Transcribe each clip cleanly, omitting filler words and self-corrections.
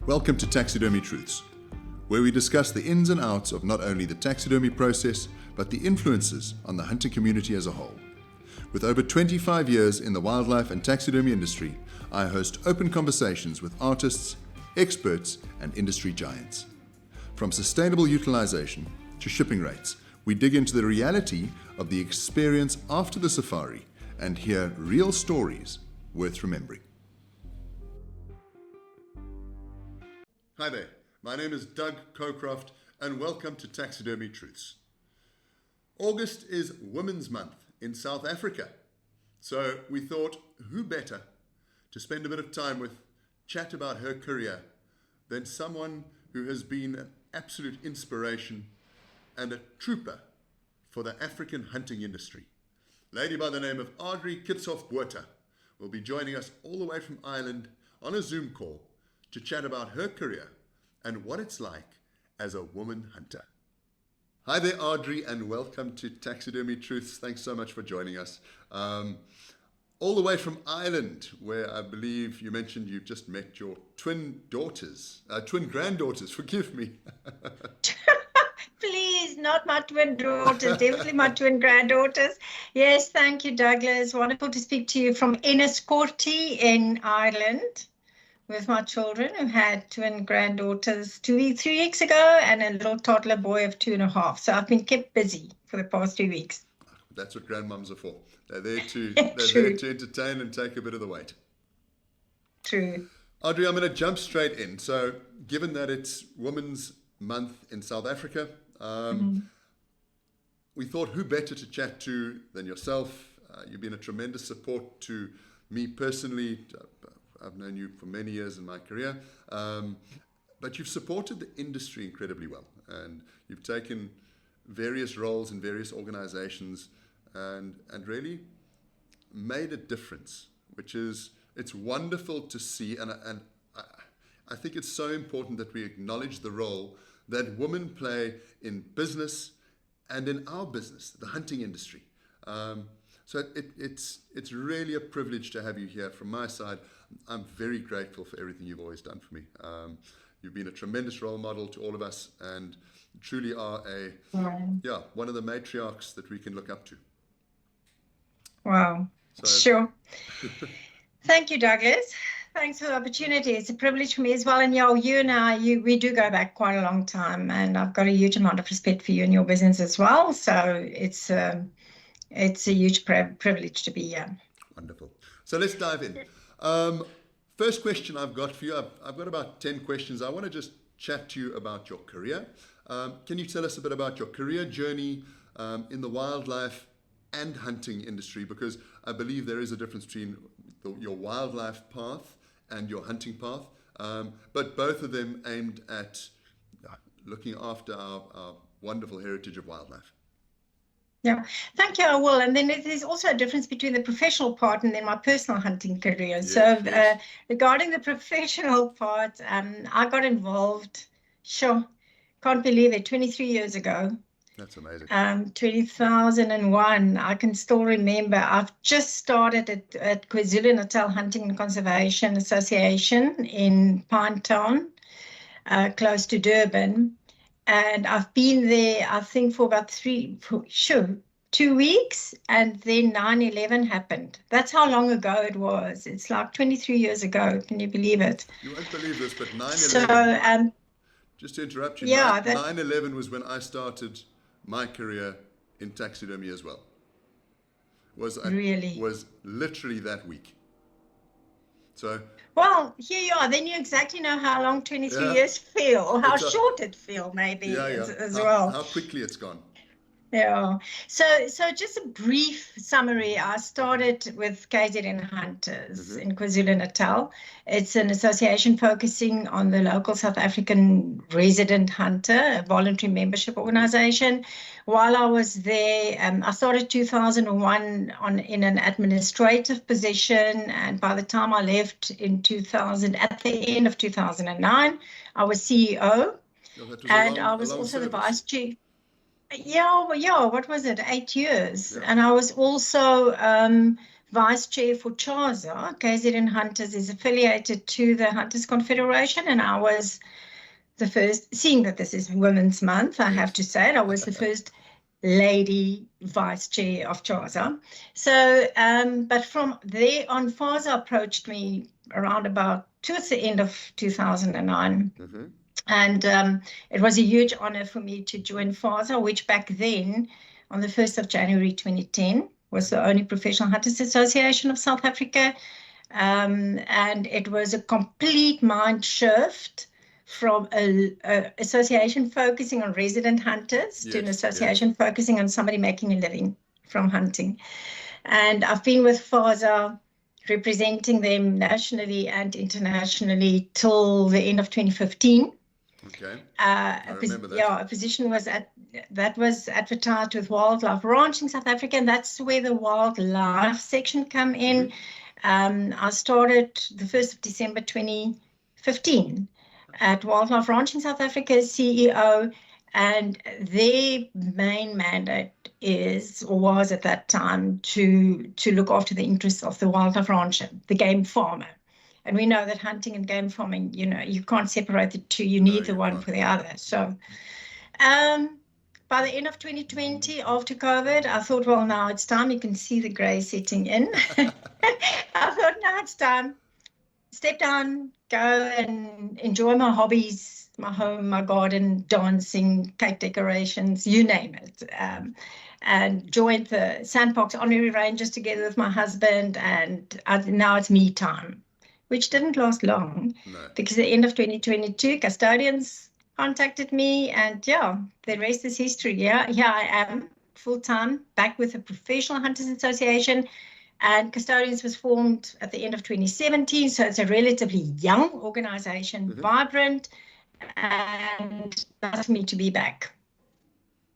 Welcome to Taxidermy Truths, where we discuss the ins and outs of not only the taxidermy process, but the influences on the hunting community as a whole. With over 25 years in the wildlife and taxidermy industry, I host open conversations with artists, experts, and industry giants. From sustainable utilization to shipping rates, we dig into the reality of the experience after the safari and hear real stories worth remembering. Hi there, my name is Doug Cocroft and welcome to Taxidermy Truths. August is Women's Month in South Africa, so we thought who better to spend a bit of time with, chat about her career, than someone who has been an absolute inspiration and a trooper for the African hunting industry. A lady by the name of Adri-Kitshoff Botha will be joining us all the way from Ireland on a Zoom call to chat about her career and what it's like as a woman hunter. Hi there, Adri, and welcome to Taxidermy Truths. Thanks so much for joining us. All the way from Ireland, where I believe you mentioned you've just met your twin granddaughters, forgive me. Please, not my twin daughters, definitely my twin granddaughters. Yes, thank you, Douglas. Wonderful to speak to you from Enniscorthy in Ireland with my children who had twin granddaughters 3 weeks ago and a little toddler boy of 2.5. So I've been kept busy for the past 2 weeks. That's what grandmoms are for. They're there to entertain and take a bit of the weight. True. Adri, I'm going to jump straight in. So given that it's Women's Month in South Africa, we thought who better to chat to than yourself. You've been a tremendous support to me personally. I've known you for many years in my career, but you've supported the industry incredibly well, and you've taken various roles in various organizations and really made a difference, which is, it's wonderful to see, and I think it's so important that we acknowledge the role that women play in business and in our business, the hunting industry. So it's really a privilege to have you here. From my side, I'm very grateful for everything you've always done for me. You've been a tremendous role model to all of us and truly are one of the matriarchs that we can look up to. Wow. Sure. Thank you, Douglas. Thanks for the opportunity. It's a privilege for me as well. And you and I, we do go back quite a long time, and I've got a huge amount of respect for you and your business as well. So it's a huge privilege to be here. Wonderful. So let's dive in. First question I've got for you, I've got about 10 questions. I want to just chat to you about your career. Can you tell us a bit about your career journey in the wildlife and hunting industry? Because I believe there is a difference between your wildlife path and your hunting path, but both of them aimed at looking after our wonderful heritage of wildlife. Yeah, thank you, I will. And then there's also a difference between the professional part and then my personal hunting career. Yes, so regarding the professional part, I got involved, can't believe it, 23 years ago. That's amazing. 2001, I can still remember. I've just started at KwaZulu-Natal Hunting and Conservation Association in Pinetown, close to Durban. And I've been there, I think, for about 2 weeks, and then 9/11 happened. That's how long ago it was. It's like 23 years ago. Can you believe it? You won't believe this, but 9/11, so, just to interrupt you, 9/11 was when I started my career in taxidermy as well. Was literally that week. So. Well, here you are. Then you exactly know how long 23 years feel, or how short it feels, maybe as well. How quickly it's gone. Yeah. So just a brief summary. I started with KZN Hunters in KwaZulu-Natal. It's an association focusing on the local South African resident hunter, a voluntary membership organization. While I was there, I started 2001 in an administrative position, and by the time I left in 2000, at the end of 2009, I was CEO, I was also the vice chief. Yeah, what was it? 8 years. Yeah. And I was also vice chair for CHASA. KZN Hunters is affiliated to the Hunters Confederation, and I was the first, seeing that this is Women's Month, I have to say it, I was the first lady vice chair of CHASA. So, but from there on, FASA approached me around about towards the end of 2009. Mm-hmm. And it was a huge honor for me to join FASA, which back then, on the 1st of January 2010, was the only professional hunters association of South Africa. And it was a complete mind shift from an association focusing on resident hunters to an association focusing on somebody making a living from hunting. And I've been with FASA, representing them nationally and internationally till the end of 2015. Okay. I remember that. Yeah, a position was advertised with Wildlife Ranching South Africa, and that's where the wildlife section come in. Mm-hmm. I started the 1st of December 2015 at Wildlife Ranching South Africa as CEO, and their main mandate was at that time to look after the interests of the wildlife rancher, the game farmer. And we know that hunting and game farming, you can't separate the two. You need the one for the other. So by the end of 2020, after COVID, I thought, well, now it's time. You can see the grey setting in. I thought, now it's time. Step down, go and enjoy my hobbies, my home, my garden, dancing, cake decorations, you name it. And joined the Sandbox Honorary Rangers together with my husband. And now it's me time, which didn't last long. No. Because at the end of 2022, custodians contacted me, and the rest is history. Yeah, I am full-time, back with the Professional Hunters Association, and Custodians was formed at the end of 2017, so it's a relatively young organization, vibrant, and asked me to be back.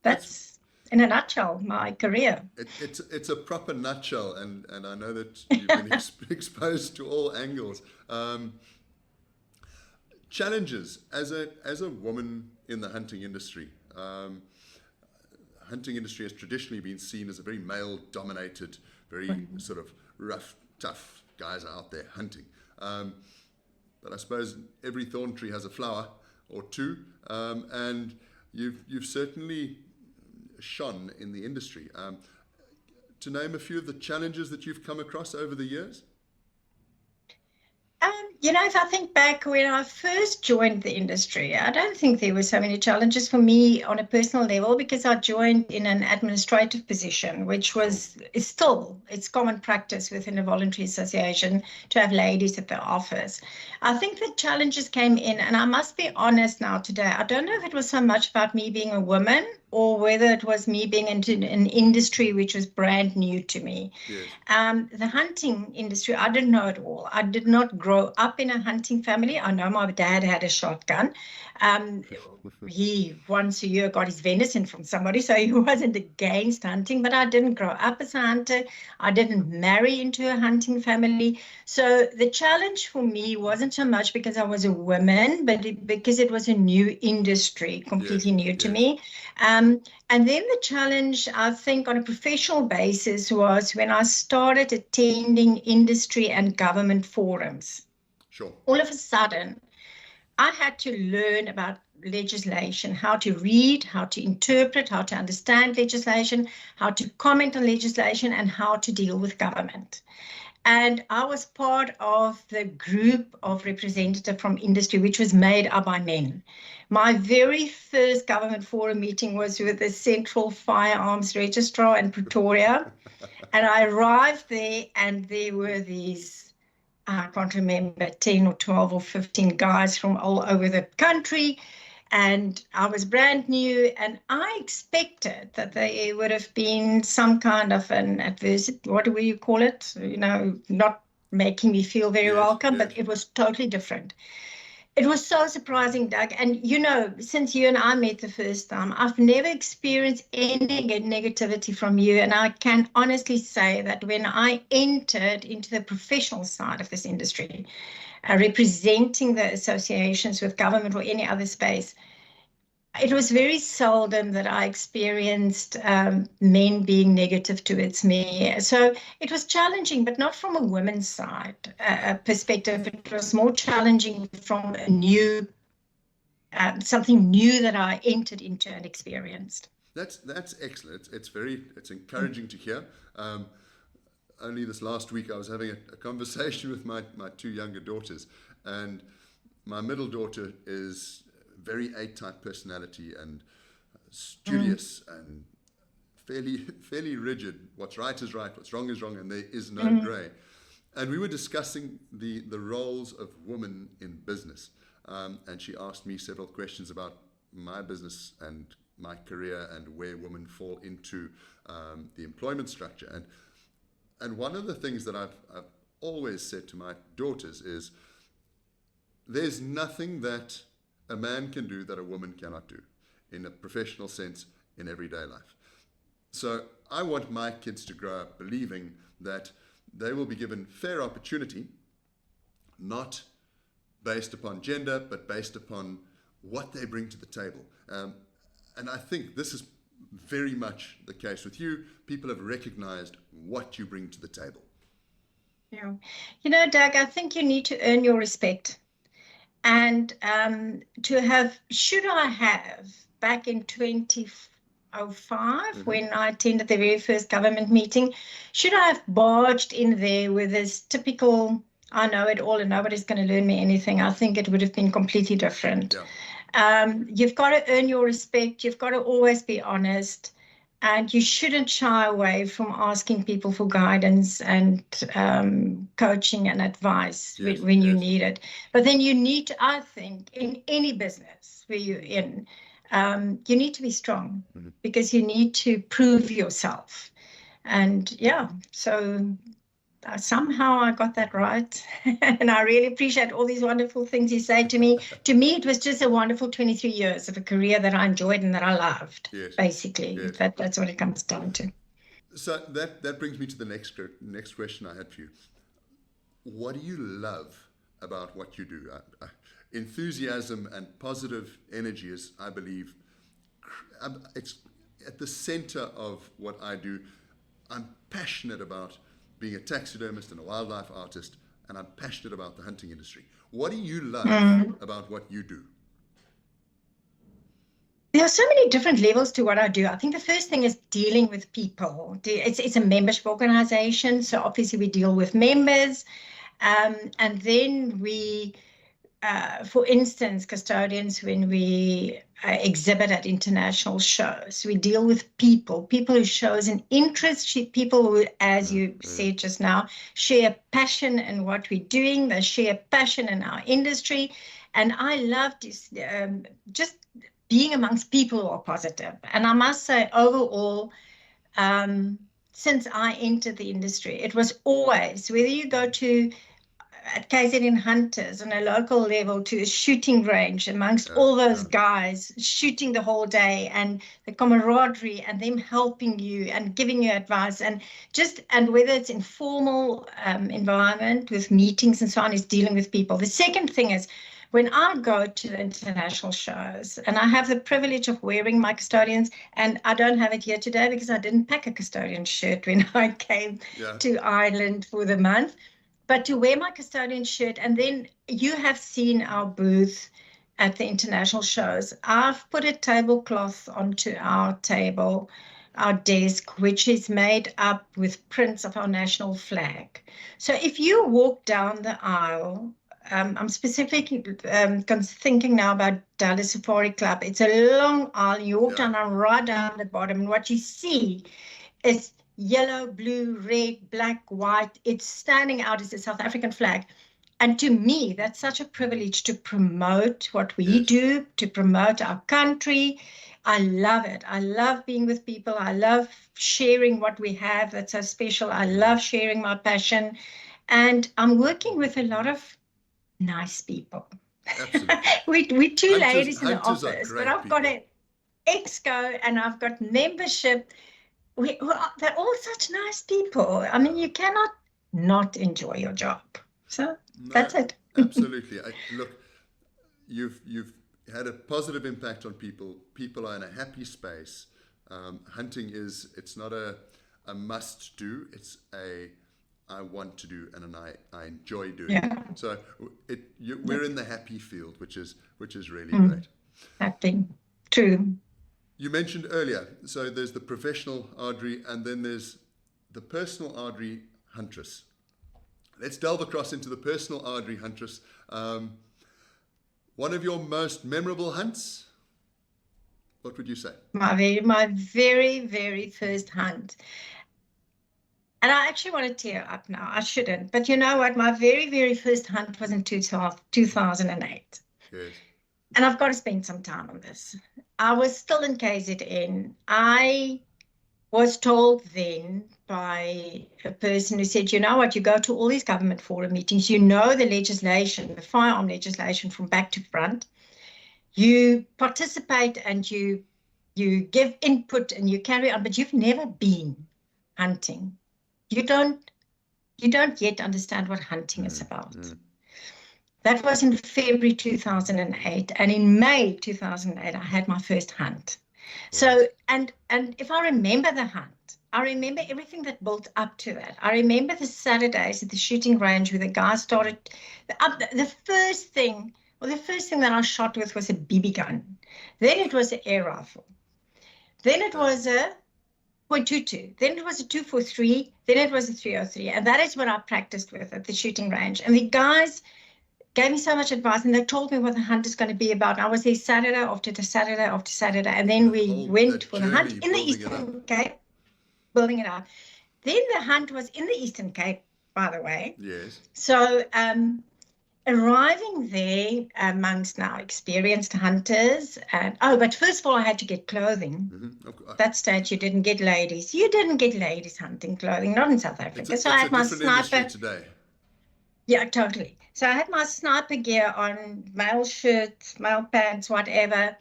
That's in a nutshell, my career. It's a proper nutshell, and I know that you've been exposed to all angles. Challenges as a woman in the hunting industry. Hunting industry has traditionally been seen as a very male-dominated, very sort of rough, tough guys out there hunting. But I suppose every thorn tree has a flower or two, and you've certainly shone in the industry. To name a few of the challenges that you've come across over the years? If I think back when I first joined the industry, I don't think there were so many challenges for me on a personal level, because I joined in an administrative position, which is common practice within a voluntary association to have ladies at the office. I think the challenges came in, and I must be honest now today, I don't know if it was so much about me being a woman or whether it was me being into an industry which was brand new to me. Yes. The hunting industry, I didn't know it all. I did not grow up in a hunting family. I know my dad had a shotgun. He once a year got his venison from somebody, so he wasn't against hunting, but I didn't grow up as a hunter. I didn't marry into a hunting family. So the challenge for me wasn't so much because I was a woman, but because it was a new industry, completely new to me. And then the challenge, I think, on a professional basis was when I started attending industry and government forums. Sure. All of a sudden, I had to learn about legislation, how to read, how to interpret, how to understand legislation, how to comment on legislation, and how to deal with government. And I was part of the group of representatives from industry, which was made up by men. My very first government forum meeting was with the Central Firearms Registrar in Pretoria. And I arrived there, and there were these, I can't remember, 10 or 12 or 15 guys from all over the country. And I was brand new, and I expected that there would have been some kind of an adversity, what do you call it? Not making me feel very welcome, but it was totally different. It was so surprising, Doug. And, since you and I met the first time, I've never experienced any negativity from you. And I can honestly say that when I entered into the professional side of this industry, representing the associations with government or any other space, it was very seldom that I experienced men being negative towards me. So it was challenging, but not from a woman's side perspective. It was more challenging from a new, something new that I entered into and experienced. That's excellent. It's encouraging to hear. Only this last week I was having a conversation with my two younger daughters, and my middle daughter is very A-type personality and studious and fairly rigid. What's right is right, what's wrong is wrong, and there is no grey. And we were discussing the roles of women in business, and she asked me several questions about my business and my career and where women fall into the employment structure. And one of the things that I've always said to my daughters is, there's nothing that a man can do that a woman cannot do in a professional sense in everyday life. So I want my kids to grow up believing that they will be given fair opportunity, not based upon gender, but based upon what they bring to the table. And I think this is very much the case with you. People have recognized what you bring to the table. Yeah. You know, Doug, I think you need to earn your respect. And should I have, back in 2005, when I attended the very first government meeting, should I have barged in there with this typical, I know it all and nobody's going to learn me anything? I think it would have been completely different. Yeah. You've got to earn your respect. You've got to always be honest. And you shouldn't shy away from asking people for guidance and coaching and advice when you need it. But then you need to, I think, in any business where you're in, you need to be strong because you need to prove yourself. And yeah, so somehow I got that right. And I really appreciate all these wonderful things you say to me. To me, it was just a wonderful 23 years of a career that I enjoyed and that I loved, basically. Yes. That's what it comes down to. So that brings me to the next question I had for you. What do you love about what you do? Enthusiasm and positive energy is, I believe, it's at the center of what I do. I'm passionate about being a taxidermist and a wildlife artist, and I'm passionate about the hunting industry. What do you love about what you do? There are so many different levels to what I do. I think the first thing is dealing with people. It's a membership organization, so obviously we deal with members, and then we, for instance, custodians, when we exhibit at international shows, we deal with people who shows an interest, people who, as you said just now, share passion in what we're doing, they share passion in our industry. And I love just being amongst people who are positive. And I must say, overall, since I entered the industry, it was always, whether you go to at KZN Hunters on a local level to a shooting range amongst all those guys shooting the whole day, and the camaraderie and them helping you and giving you advice, and whether it's informal environment with meetings and so on, is dealing with people. The second thing is, when I go to the international shows, and I have the privilege of wearing my custodians, and I don't have it here today because I didn't pack a custodian shirt when I came to Ireland for the month, but to wear my custodian shirt, and then you have seen our booth at the international shows. I've put a tablecloth onto our table, our desk, which is made up with prints of our national flag. So if you walk down the aisle, I'm specifically thinking now about Dallas Safari Club. It's a long aisle. You walk down and right down the bottom, and what you see is yellow, blue, red, black, white. It's standing out as a South African flag. And to me, that's such a privilege to promote what we do, to promote our country. I love it. I love being with people. I love sharing what we have that's so special. I love sharing my passion. And I'm working with a lot of nice people. Absolutely. we're two ladies in the office, but I've got an exco and I've got membership. They're all such nice people. I mean, you cannot not enjoy your job. So that's it. Absolutely. Look, you've had a positive impact on people. People are in a happy space. Hunting it's not a must do. It's I want to do, and I enjoy doing. Yeah. So we're in the happy field, which is really great. Happy. True. You mentioned earlier, so there's the professional archery, and then there's the personal archery huntress. Let's delve across into the personal archery huntress. One of your most memorable hunts? What would you say? My very, very first hunt. And I actually want to tear up now. I shouldn't. But you know what? My very, very first hunt was in 2008. Yes. And I've got to spend some time on this. I was still in KZN. I was told then by a person who said, you know what, you go to all these government forum meetings, you know the legislation, the firearm legislation from back to front. You participate and you give input and you carry on, but you've never been hunting. You don't yet understand what hunting is about. That was in February 2008, and in May 2008, I had my first hunt. So, and if I remember the hunt, I remember everything that built up to that. I remember the Saturdays at the shooting range where the guys started. The first thing that I shot with was a BB gun. Then it was an air rifle. Then it was a .22. Then it was a 243. Then it was a 303. And that is what I practiced with at the shooting range. And the guys gave me so much advice, and they told me what the hunt is going to be about. And I was there Saturday after Saturday after Saturday, and then we went for the hunt in the Eastern Cape, building it up. Then the hunt was in the Eastern Cape, by the way. Yes. So arriving there amongst now experienced hunters, and but first of all, I had to get clothing. Okay. At that stage, you didn't get ladies. You didn't get ladies hunting clothing, not in South Africa. So I had my sniper today. Yeah, totally. So I had my sniper gear on, male shirt, male pants, whatever.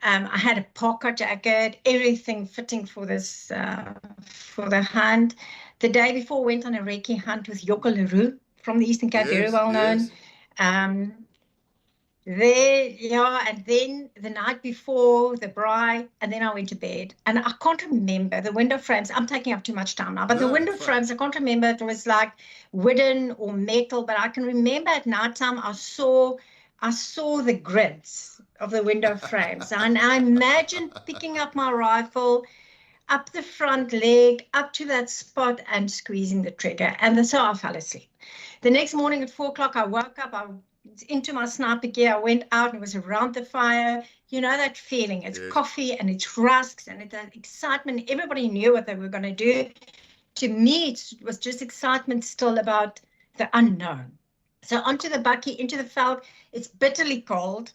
I had a parka jacket, everything fitting for this, for the hunt. The day before, went on a recce hunt with Yoko Leroux from the Eastern Cape, very well known. And then the night before, the braai, and then I went to bed. And I can't remember the window frames. I'm taking up too much time now, but the window frames, I can't remember if it was like wooden or metal, but I can remember at nighttime I saw the grids of the window frames. And I imagine picking up my rifle, up the front leg, up to that spot and squeezing the trigger. And so I fell asleep. The next morning at 4 o'clock, I woke up, I into my sniper gear, I went out and it was around the fire. You know that feeling, it's coffee and it's rusks and it's that excitement. Everybody knew what they were going to do. To me, it was just excitement still about the unknown. So onto the bakkie, into the veld, it's bitterly cold,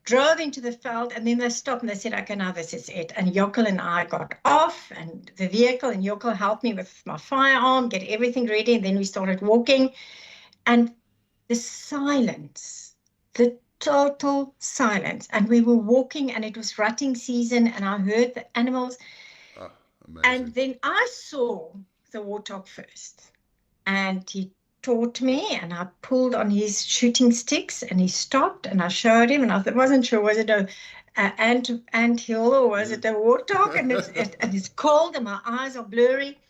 drove into the veld, and then they stopped and they said, okay, now this is it. And Jokkel and I got off and the vehicle, and Jokkel helped me with my firearm, get everything ready, and then we started walking. And the silence, the total silence. And we were walking and it was rutting season and I heard the animals. Oh, amazing. And then I saw the warthog first. And he taught me and I pulled on his shooting sticks and he stopped and I showed him and I wasn't sure, was it a anthill or was it a warthog? And it's cold and my eyes are blurry.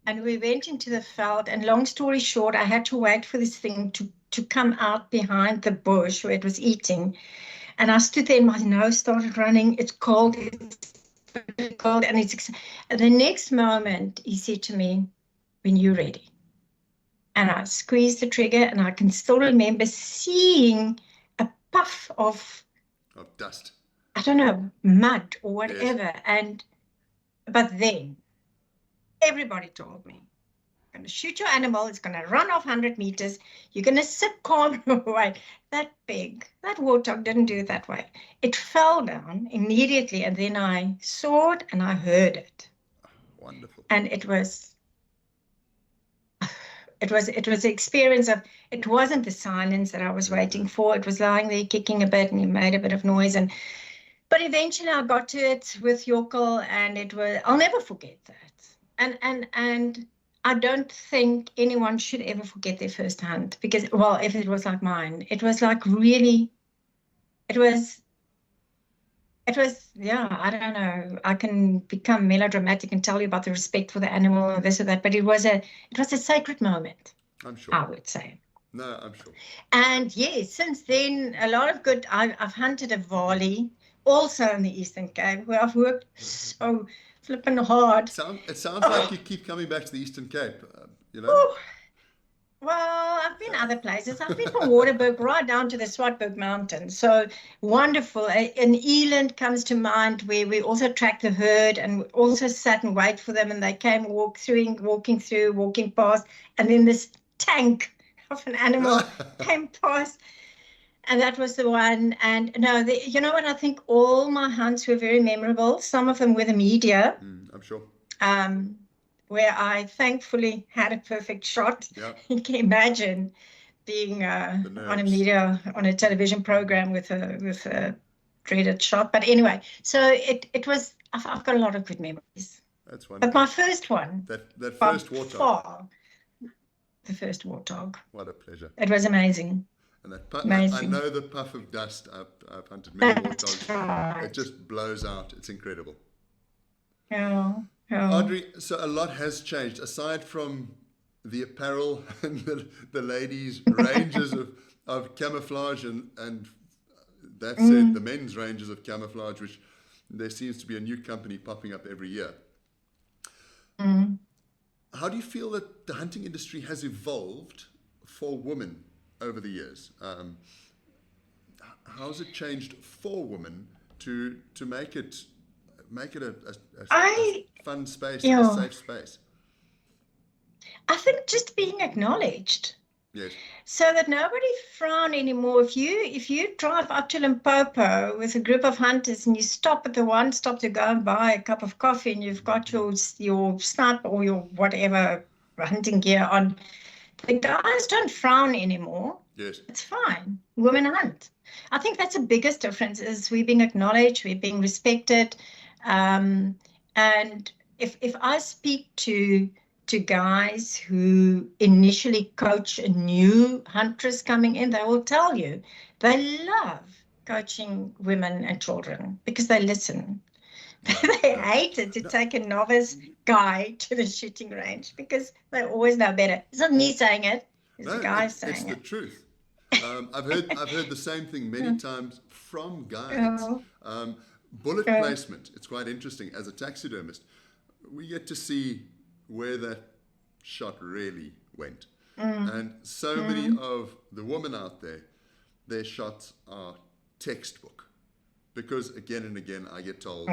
And we went into the veld, and long story short, I had to wait for this thing to come out behind the bush where it was eating. And I stood there and my nose started running. It's cold, and the next moment he said to me, when you're ready. And I squeezed the trigger and I can still remember seeing a puff of dust. I don't know, mud or whatever. Yes. But then everybody told me, you're going to shoot your animal, it's going to run off 100 meters, you're going to sit calm away. That warthog didn't do it that way. It fell down immediately, and then I saw it and I heard it. Wonderful. And it was the experience of, it wasn't the silence that I was waiting for. It was lying there kicking a bit and he made a bit of noise. But eventually I got to it with Jokkel, and I'll never forget that. And I don't think anyone should ever forget their first hunt, because, well, if it was like mine, it was like really, it was It was, yeah, I don't know. I can become melodramatic and tell you about the respect for the animal and this or that, but it was a sacred moment, I'm sure. I would say. No, I'm sure. And yes, since then, a lot of good. I've hunted a Wally, also in the Eastern Cape, where I've worked so flipping hard. It sounds like Oh, you keep coming back to the Eastern Cape, you know? whew. Well, I've been other places. I've been from Waterberg right down to the Swartberg Mountains. So wonderful. And Eland comes to mind, where we also tracked the herd and also sat and wait for them. And they came walking past. And then this tank of an animal came past. And that was the one. And no, you know what? I think all my hunts were very memorable. Some of them with the media. I'm sure. Where I thankfully had a perfect shot. Yeah. You can imagine being on a television program with a dreaded shot. But anyway, so it was. I've got a lot of good memories. That's wonderful. But my first one, that first warthog, the first warthog. What a pleasure! It was amazing. And that amazing. I know the puff of dust. I've hunted many warthogs. Right. It just blows out. It's incredible. Yeah. Adri, so a lot has changed aside from the apparel and the ladies' ranges of camouflage and that said, the men's ranges of camouflage, which there seems to be a new company popping up every year. How do you feel that the hunting industry has evolved for women over the years? How has it changed for women to make it a fun space, a safe space? I think just being acknowledged. Yes. So that nobody frown anymore. If you drive up to Limpopo with a group of hunters and you stop at the one stop to go and buy a cup of coffee and you've got your snipe or your whatever hunting gear on, the guys don't frown anymore. Yes. It's fine. Women hunt. I think that's the biggest difference, is we're being acknowledged, we're being respected. And if I speak to guys who initially coach a new huntress coming in, they will tell you they love coaching women and children because they listen. They hate it to take a novice guy to the shooting range because they always know better. It's not me saying it, it's the guy saying it. It's the truth. I've heard the same thing many times from guides. Bullet placement, it's quite interesting. As a taxidermist, we get to see where that shot really went. And so many of the women out there, their shots are textbook. Because again and again, I get told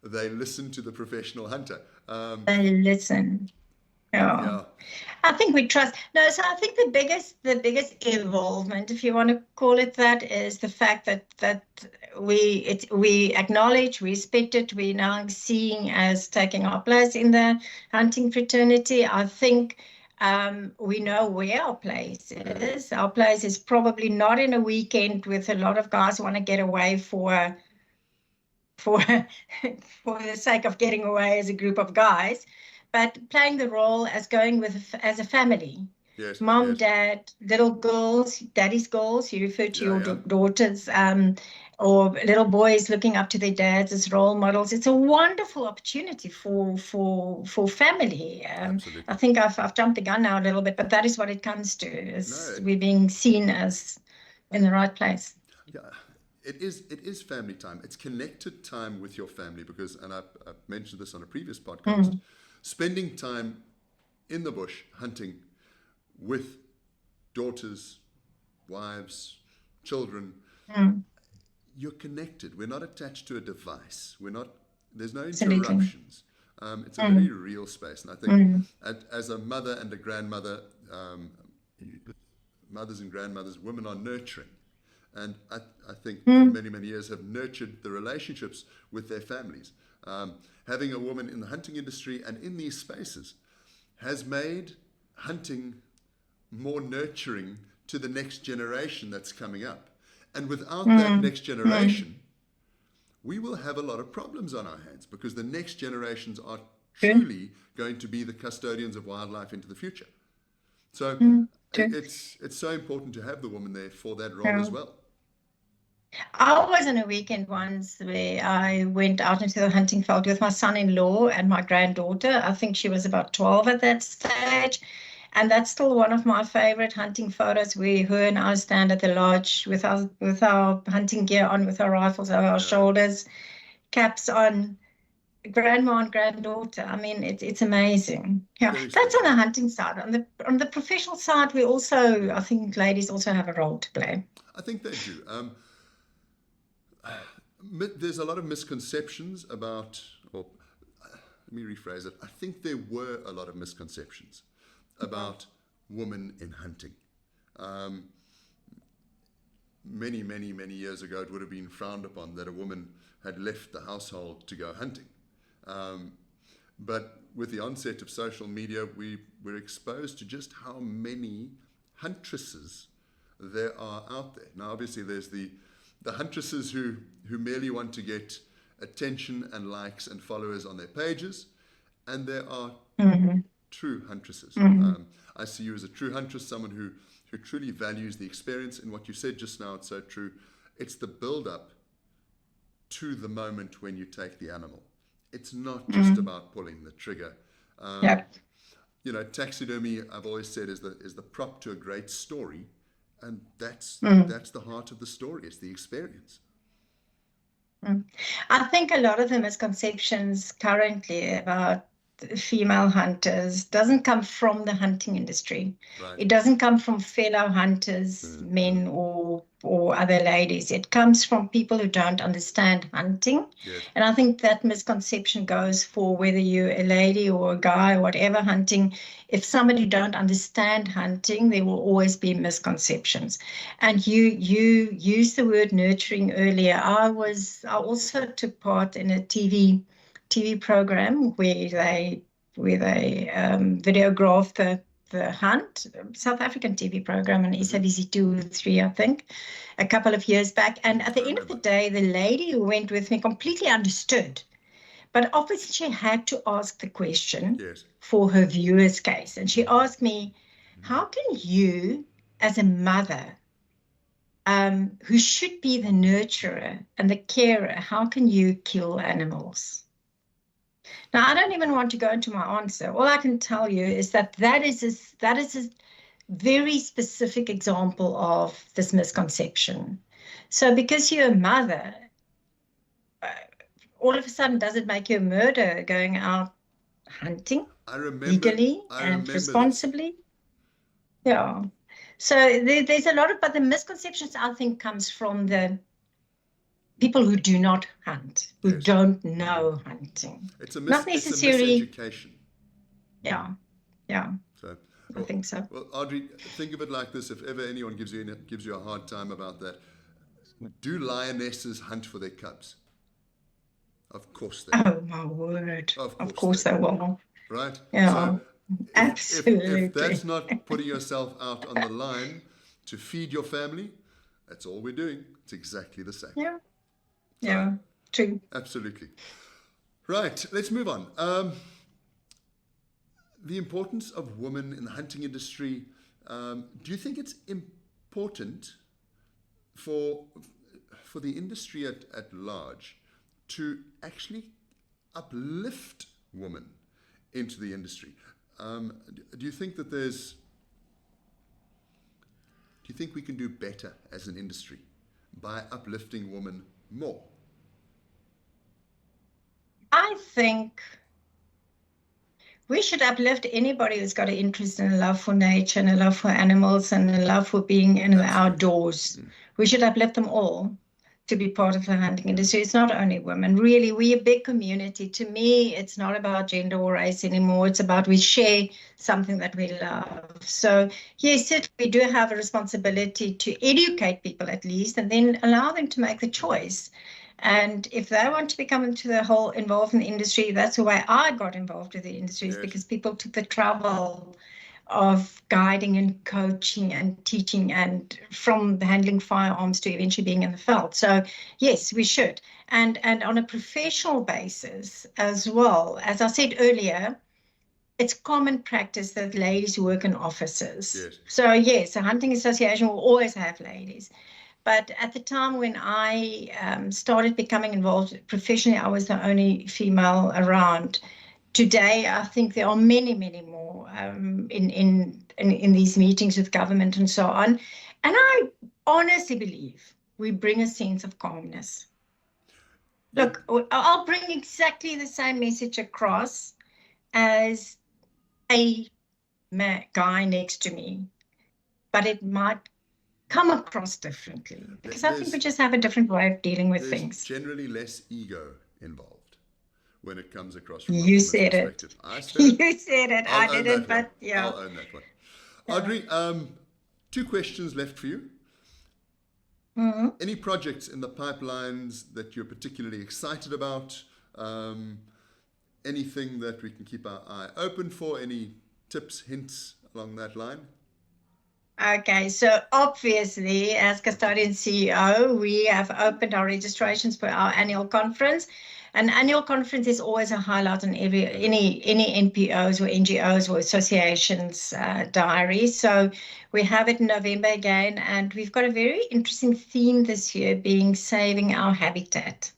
they listen to the professional hunter. They listen. Yeah. I think we trust. No, so I think the biggest involvement, if you want to call it that, is the fact that we acknowledge, we respect it. We're now seeing as taking our place in the hunting fraternity. I think we know where our place is. Our place is probably not in a weekend with a lot of guys who want to get away for the sake of getting away as a group of guys, but playing the role as going as a family. Yes, Mom, dad, little girls, daddy's girls, you refer to your daughters, or little boys looking up to their dads as role models. It's a wonderful opportunity for family. I think I've jumped the gun now a little bit, but that is what it comes to, we're being seen as in the right place. Yeah. It is family time. It's connected time with your family because, and I've mentioned this on a previous podcast, spending time in the bush hunting with daughters, wives, children, you're connected. We're not attached to a device. There's no interruptions. It's a very real space. And I think as a mother and a grandmother, mothers and grandmothers, women are nurturing. And I think for many, many years have nurtured the relationships with their families. Having a woman in the hunting industry and in these spaces has made hunting more nurturing to the next generation that's coming up. And without that next generation, we will have a lot of problems on our hands because the next generations are truly going to be the custodians of wildlife into the future. So it's so important to have the woman there for that role as well. I was on a weekend once where I went out into the hunting field with my son-in-law and my granddaughter. I think she was about 12 at that stage. And that's still one of my favorite hunting photos where her and I stand at the lodge with our hunting gear on, with our rifles over our shoulders, caps on, grandma and granddaughter. I mean, it's amazing. Yeah, that's on the hunting side. On the professional side, we also, I think ladies also have a role to play. I think they do. There's a lot of misconceptions about, or let me rephrase it. I think there were a lot of misconceptions about women in hunting. Many, many, many years ago, it would have been frowned upon that a woman had left the household to go hunting. But with the onset of social media, we were exposed to just how many huntresses there are out there. Now, obviously, there's the huntresses who merely want to get attention and likes and followers on their pages, and there are true huntresses. I see you as a true huntress, someone who truly values the experience. And what you said just now, it's so true. It's the build-up to the moment when you take the animal. It's not just about pulling the trigger. You know, taxidermy, I've always said, is the prop to a great story, and that's the heart of the story. It's the experience. I think a lot of the misconceptions currently about female hunters doesn't come from the hunting industry. Right. It doesn't come from fellow hunters, men or other ladies. It comes from people who don't understand hunting. Yes. And I think that misconception goes for whether you're a lady or a guy or whatever hunting. If somebody don't understand hunting, there will always be misconceptions. And you used the word nurturing earlier. I also took part in a TV program where they videographed the hunt, South African TV program on SABC 2 or 3, I think, a couple of years back. And at the end of the day, the lady who went with me completely understood. But obviously she had to ask the question for her viewer's case. And she asked me, how can you, as a mother, who should be the nurturer and the carer, how can you kill animals? Now, I don't even want to go into my answer. All I can tell you is that is a very specific example of this misconception. So because you're a mother, all of a sudden, does it make you a murderer going out hunting legally and responsibly? This. Yeah. So there's a lot of, but the misconceptions, I think, comes from the people who do not hunt, who don't know hunting. It's a miseducation. Yeah. So, I think so. Well, Adri, think of it like this: if ever anyone gives you a hard time about that, do lionesses hunt for their cubs? Of course they will. Oh my word! Of course they will. Right? Yeah. So absolutely. If that's not putting yourself out on the line to feed your family, that's all we're doing. It's exactly the same. Yeah. Yeah, true. Absolutely. Right, let's move on. The importance of women in the hunting industry. Do you think it's important for the industry at large to actually uplift women into the industry? Do you think that do you think we can do better as an industry by uplifting women more? I think we should uplift anybody who's got an interest and a love for nature and a love for animals and a love for being in the outdoors. We should uplift them all to be part of the hunting industry. It's not only women. Really, we're a big community. To me, it's not about gender or race anymore. It's about we share something that we love. So yes, we do have a responsibility to educate people at least, and then allow them to make the choice. And if they want to become involved in the industry, that's the way I got involved with the industry, is because people took the trouble of guiding and coaching and teaching, and from handling firearms to eventually being in the field. So yes, we should. And on a professional basis as well, as I said earlier, it's common practice that ladies work in offices. Yes. So yes, a hunting association will always have ladies. But at the time when I started becoming involved professionally, I was the only female around. Today, I think there are many, many more in these meetings with government and so on. And I honestly believe we bring a sense of calmness. Look, I'll bring exactly the same message across as a guy next to me, but it might come across differently because I think we just have a different way of dealing with things. Generally less ego involved when it comes across from you said perspective. It. You said it. I didn't, but yeah. I'll own that one. Adri, 2 questions left for you. Mm-hmm. Any projects in the pipelines that you're particularly excited about? Anything that we can keep our eye open for? Any tips, hints along that line? Okay, so obviously, as Custodian CEO, we have opened our registrations for our annual conference. An annual conference is always a highlight in any NPOs or NGOs or associations diary. So we have it in November again, and we've got a very interesting theme this year being saving our habitat.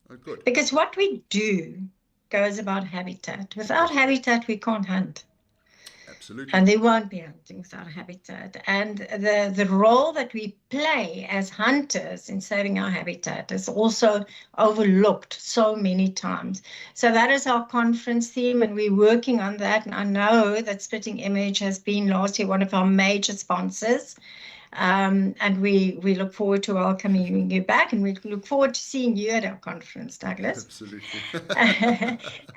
Oh, good. Because what we do goes about habitat. Without habitat, we can't hunt. Absolutely. And they won't be hunting without habitat. And the role that we play as hunters in saving our habitat is also overlooked so many times. So that is our conference theme, and we're working on that. And I know that Splitting Image has been last year one of our major sponsors. And we look forward to welcoming you back, and we look forward to seeing you at our conference, Douglas. Absolutely.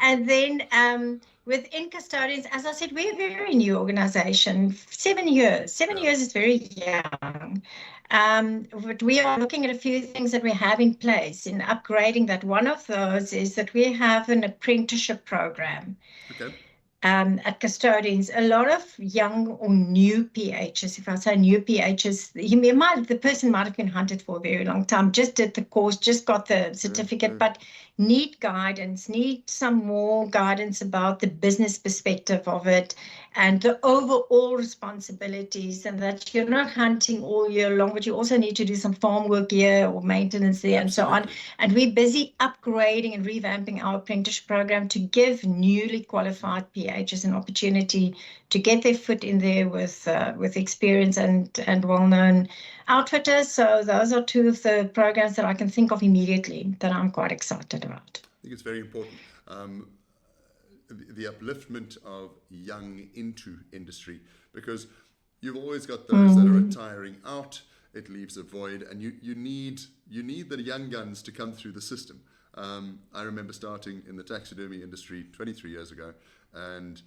And then within Custodians, as I said, we're a very new organization, 7 years. 7 years is very young. But we are looking at a few things that we have in place in upgrading that. One of those is that we have an apprenticeship program. Okay. At Custodians, a lot of young or new PHs, if I say new PHs, the person might have been hunted for a very long time, just did the course, just got the certificate, but need guidance, need some more guidance about the business perspective of it and the overall responsibilities, and that you're not hunting all year long, but you also need to do some farm work here or maintenance there and so on. And we're busy upgrading and revamping our apprenticeship program to give newly qualified PHs an opportunity to get their foot in there with experience and well-known outfitters. So those are 2 of the programs that I can think of immediately that I'm quite excited about. I think it's very important. The upliftment of young into industry, because you've always got those that are retiring out. It leaves a void, and you need the young guns to come through the system. I remember starting in the taxidermy industry 23 years ago, and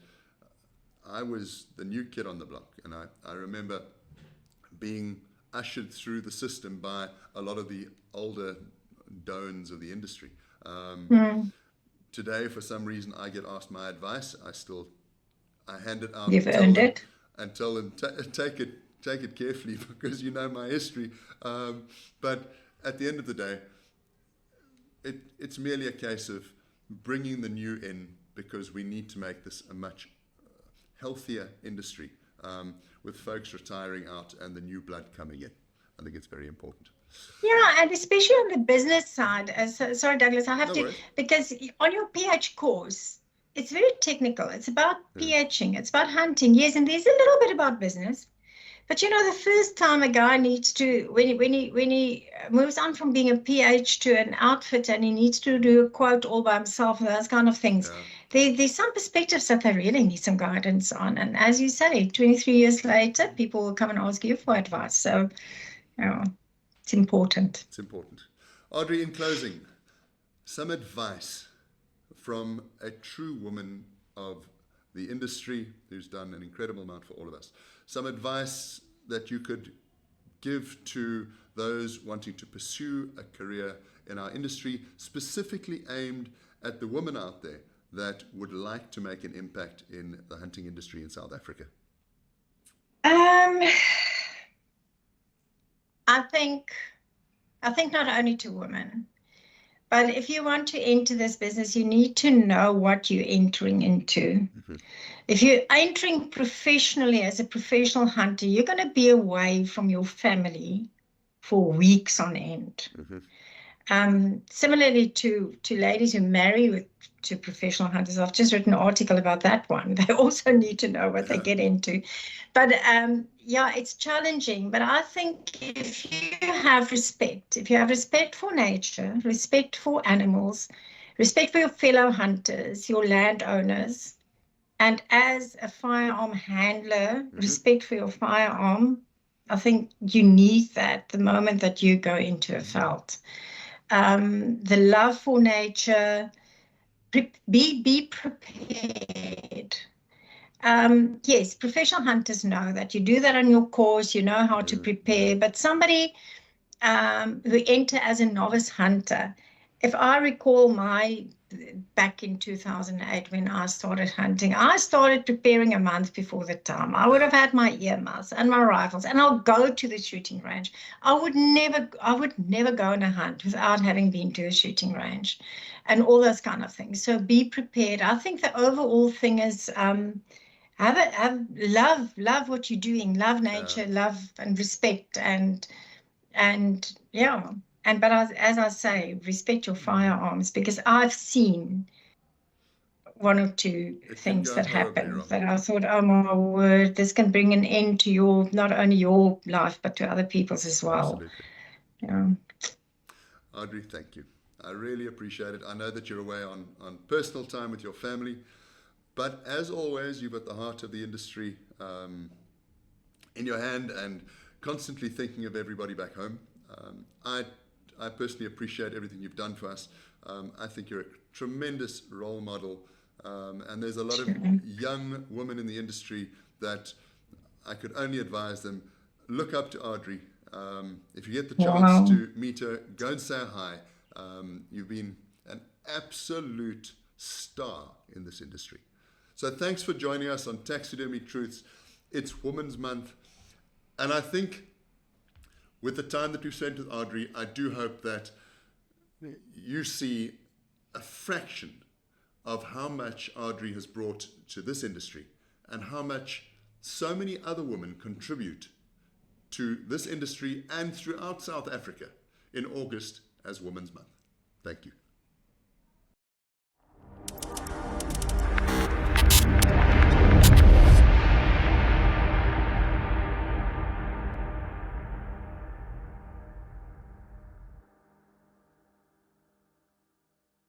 I was the new kid on the block, and I remember being ushered through the system by a lot of the older dones of the industry. Today, for some reason, I get asked my advice. I hand it out. You've earned it. And tell them, take it carefully, because you know my history. But at the end of the day, it's merely a case of bringing the new in, because we need to make this a much healthier industry, with folks retiring out and the new blood coming in. I think it's very important. Yeah, and especially on the business side. Sorry, Douglas, I have to, because on your PH course, it's very technical. It's about PHing, it's about hunting, yes, and there's a little bit about business. But you know, the first time a guy needs to, when he moves on from being a PH to an outfit, and he needs to do a quote all by himself and those kind of things, there's some perspectives that they really need some guidance on. And as you say, 23 years later, people will come and ask you for advice. So, you know, it's important. It's important. Adri, in closing, some advice from a true woman of the industry who's done an incredible amount for all of us. Some advice that you could give to those wanting to pursue a career in our industry, specifically aimed at the women out there that would like to make an impact in the hunting industry in South Africa? I think not only to women, but if you want to enter this business, you need to know what you're entering into. If you're entering professionally as a professional hunter, you're going to be away from your family for weeks on end. Similarly to ladies who marry to professional hunters, I've just written an article about that one. They also need to know what they get into. But yeah, it's challenging. But I think if you have respect for nature, respect for animals, respect for your fellow hunters, your landowners, and as a firearm handler, respect for your firearm, I think you need that the moment that you go into a veld. The love for nature, be prepared. Yes, professional hunters know that you do that on your course, you know how to prepare, but somebody who enter as a novice hunter, if I recall back in 2008 when I started hunting, I started preparing a month before the time. I would have had my earmuffs and my rifles, and I'll go to the shooting range. I would never go on a hunt without having been to a shooting range and all those kind of things. So be prepared. I think the overall thing is love what you're doing, love nature, love and respect, and yeah. But as I say, respect your firearms, because I've seen one or two things that happened that I thought, oh my word, this can bring an end to not only your life, but to other people's as well. Absolutely. Yeah. Adri, thank you. I really appreciate it. I know that you're away on personal time with your family, but as always, you've got the heart of the industry in your hand and constantly thinking of everybody back home. I personally appreciate everything you've done for us. I think you're a tremendous role model, and there's a lot of young women in the industry that I could only advise them, look up to Adri. If you get the chance to meet her, go and say hi. You've been an absolute star in this industry. So thanks for joining us on Taxidermy Truths. It's Women's Month, and I think with the time that we've spent with Adri, I do hope that you see a fraction of how much Adri has brought to this industry and how much so many other women contribute to this industry and throughout South Africa in August as Women's Month. Thank you.